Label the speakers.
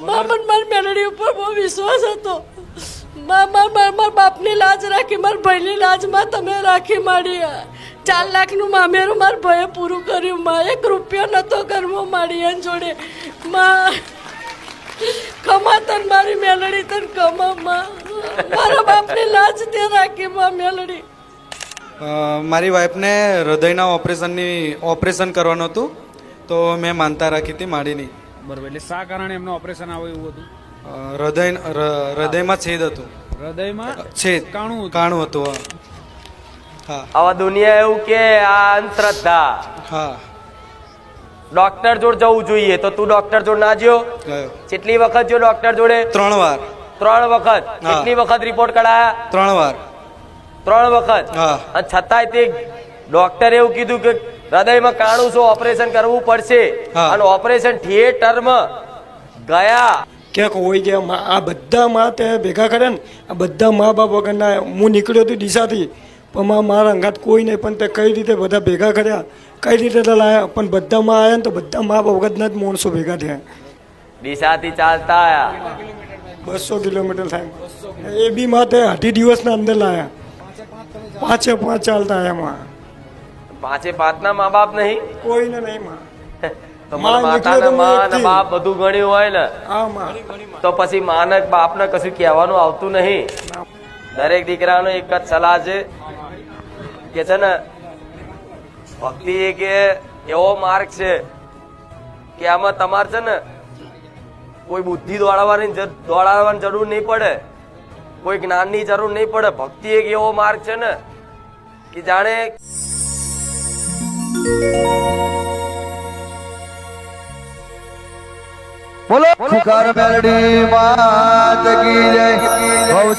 Speaker 1: મારા મેલડી ઉપર બહુ વિશ્વાસ હતો. મારા બાપની લાજ રાખી, મારા ભાઈની લાજમાં તમે રાખી માડી. 4 લાખનું મામેરું મારા ભાઈએ પૂરું કર્યું. માં 1 રૂપિયો નતો કરવો માડી એન જોડે. માં કમા તન મારી મેલડી તન કમા. મારા બાપની લાજ તે રાખી માં મેલડી.
Speaker 2: મારી વાઈફને હૃદયના ઓપરેશન કરવાનું હતું, તો મેં માનતા રાખી હતી માડીની.
Speaker 3: બરોબર. એટલે શા કારણે એમનું ઓપરેશન આવ્યું એવું હતું?
Speaker 2: હૃદયમાં છેદ હતું.
Speaker 3: હૃદયમાં
Speaker 2: છેદ કાણું હતું. હા.
Speaker 4: આવા દુનિયા એવું કે આ અંધશ્રદ્ધા.
Speaker 2: હા.
Speaker 4: ડોક્ટર જોડે જવું જોઈએ, તો તું ડોક્ટર જોડે ના ગયો?
Speaker 2: ગયો.
Speaker 4: કેટલી વખત જો ડોક્ટર જોડે?
Speaker 2: 3 વાર.
Speaker 4: 3 વખત. કેટલી વખત રિપોર્ટ કઢાયા?
Speaker 2: 3 વાર.
Speaker 4: 3 વખત.
Speaker 2: હા.
Speaker 4: અને છતાંય તે ડોક્ટરે એવું કીધું કે હૃદયમાં કાણું છે, ઓપરેશન કરવું પડશે.
Speaker 2: હા.
Speaker 4: અને ઓપરેશન થિયેટરમાં ગયા.
Speaker 5: ક્યાંક હોય ગયા આ બધા માં તે ભેગા કર્યા ને, આ બધા મા બાપ વગરના. હું નીકળ્યો હતો ડીસાથી, પણ મારા અંગાત કોઈ નહીં, પણ તે કઈ રીતે બધા ભેગા કર્યા, કઈ રીતે તો લાયા. પણ બધામાં આવ્યા ને તો બધા મા બાપ વગરના જ માણસો ભેગા થયા.
Speaker 4: ડીસાથી ચાલતા આયા.
Speaker 5: 200 કિલોમીટર થાય. એ બી માં તે 8 દિવસના અંદર લાયા. 5 ચાલતા આવ્યા માં.
Speaker 4: 5 ના મા બાપ નહીં?
Speaker 5: કોઈને નહીં માં.
Speaker 4: તો માતા માં ને બાપ બધું ગણ્યું હોય ને,
Speaker 5: હા માં.
Speaker 4: તો પછી માને બાપને કશું કહેવાનું આવતું નહીં. દરેક દીકરાનો એક જ સલાહ છે કે છે ને, ભક્તિ એક એવો માર્ગ છે કે આમાં તમારે છે ને કોઈ બુદ્ધિ દોડાવવાની જરૂર નહીં પડે, કોઈ જ્ઞાનની જરૂર નહીં પડે. ભક્તિ એક એવો માર્ગ છે ને કે જાણે
Speaker 6: બોલો ખુખાર મેલડી માત કી જય.